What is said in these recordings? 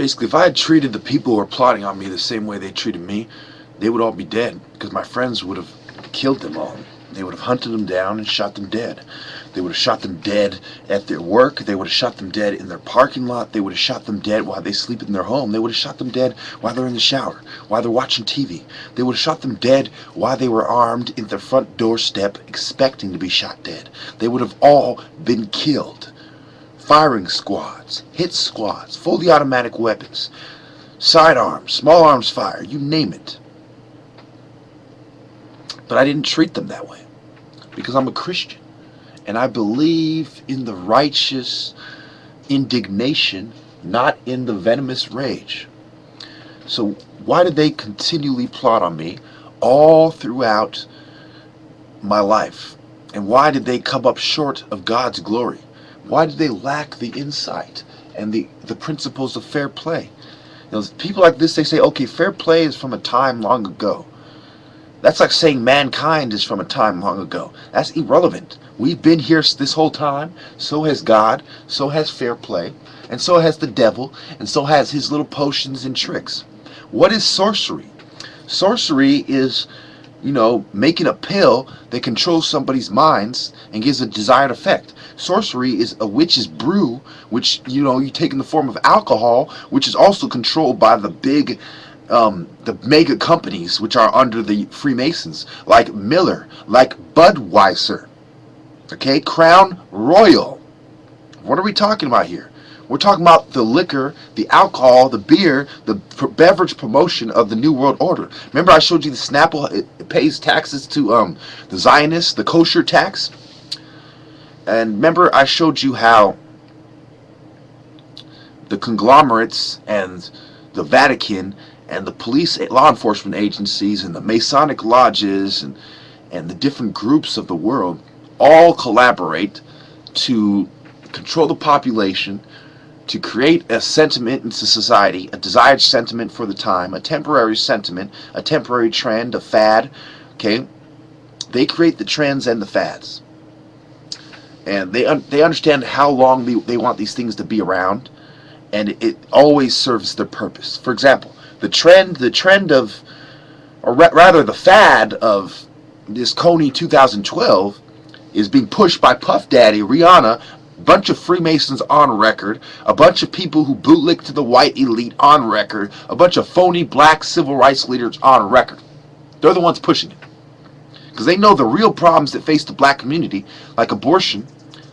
Basically, if I had treated the people who were plotting on me the same way they treated me, they would all be dead, because my friends would have killed them all. They would have hunted them down and shot them dead. They would have shot them dead at their work. They would have shot them dead in their parking lot. They would have shot them dead while they sleep in their home. They would have shot them dead while they're in the shower, while they're watching TV. They would have shot them dead while they were armed in their front doorstep expecting to be shot dead. They would have all been killed. Firing squads, hit squads, fully automatic weapons, sidearms, small arms fire, you name it. But I didn't treat them that way because I'm a Christian and I believe in the righteous indignation, not in the venomous rage. So why did they continually plot on me all throughout my life? And why did they come up short of God's glory? Why did they lack the insight and the principles of fair play? You know, people like this, they say, okay, fair play is from a time long ago. That's like saying mankind is from a time long ago. That's irrelevant. We've been here this whole time. So has God. So has fair play. And so has the devil. And so has his little potions and tricks. What is sorcery? Sorcery is, making a pill that controls somebody's minds and gives a desired effect. Sorcery is a witch's brew, which, you take in the form of alcohol, which is also controlled by the big the mega companies which are under the Freemasons, like Miller, like Budweiser, okay, Crown Royal. What are we talking about here? We're talking about the liquor, the alcohol, the beer, the beverage promotion of the New World Order. Remember I showed you the Snapple, it pays taxes to the Zionists, the kosher tax? And remember I showed you how the conglomerates and the Vatican and the police, law enforcement agencies, and the Masonic lodges, and the different groups of the world all collaborate to control the population, to create a sentiment into society, a desired sentiment for the time, a temporary sentiment, a temporary trend, a fad. Okay, they create the trends and the fads, and they understand how long they want these things to be around, and it always serves their purpose. For example, the trend of, or rather the fad of this Kony 2012 is being pushed by Puff Daddy, Rihanna, a bunch of Freemasons on record, a bunch of people who bootlick to the white elite on record, a bunch of phony black civil rights leaders on record. They're the ones pushing it. Because they know the real problems that face the black community, like abortion,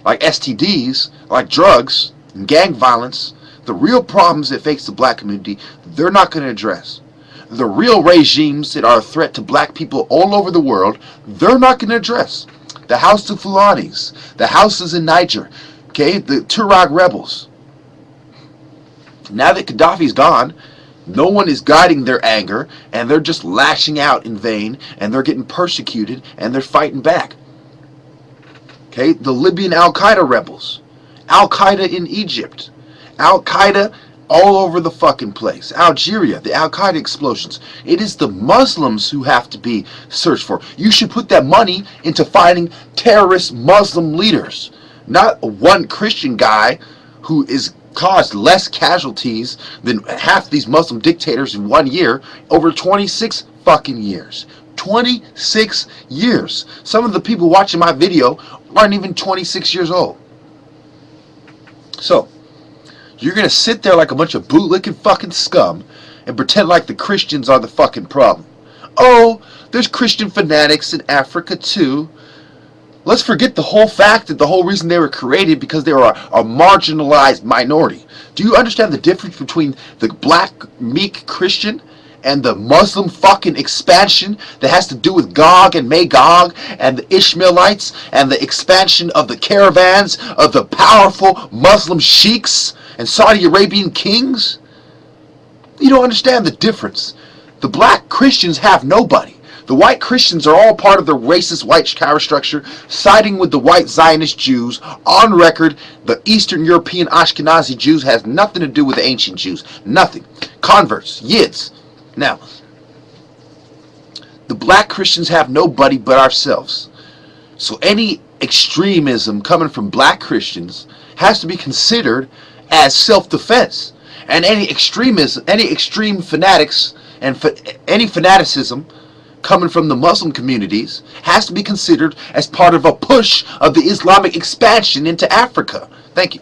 like STDs, like drugs, and gang violence. The real problems that face the black community, they're not going to address. The real regimes that are a threat to black people all over the world, they're not going to address. The House of Fulanis, the houses in Niger, okay, the Tuareg rebels. Now that Gaddafi's gone, no one is guiding their anger, and they're just lashing out in vain, and they're getting persecuted, and they're fighting back. Okay, the Libyan Al-Qaeda rebels, Al-Qaeda in Egypt, Al-Qaeda all over the fucking place. Algeria, the Al-Qaeda explosions. It is the Muslims who have to be searched for. You should put that money into finding terrorist Muslim leaders, not one Christian guy who is caused less casualties than half these Muslim dictators in 1 year over 26 fucking years. 26 years. Some of the people watching my video aren't even 26 years old. So, you're going to sit there like a bunch of bootlicking fucking scum and pretend like the Christians are the fucking problem. Oh, there's Christian fanatics in Africa too. Let's forget the whole fact that the whole reason they were created because they were a marginalized minority. Do you understand the difference between the black meek Christian and the Muslim fucking expansion that has to do with Gog and Magog and the Ishmaelites and the expansion of the caravans of the powerful Muslim sheiks and Saudi Arabian kings? You don't understand the difference. The black Christians have nobody. The white Christians are all part of the racist white power structure, siding with the white Zionist Jews. On record, the Eastern European Ashkenazi Jews has nothing to do with the ancient Jews. Nothing. Converts. Yids. Now, the black Christians have nobody but ourselves. So any extremism coming from black Christians has to be considered as self-defense. And any extremism, any extreme fanatics, and any fanaticism coming from the Muslim communities has to be considered as part of a push of the Islamic expansion into Africa. Thank you.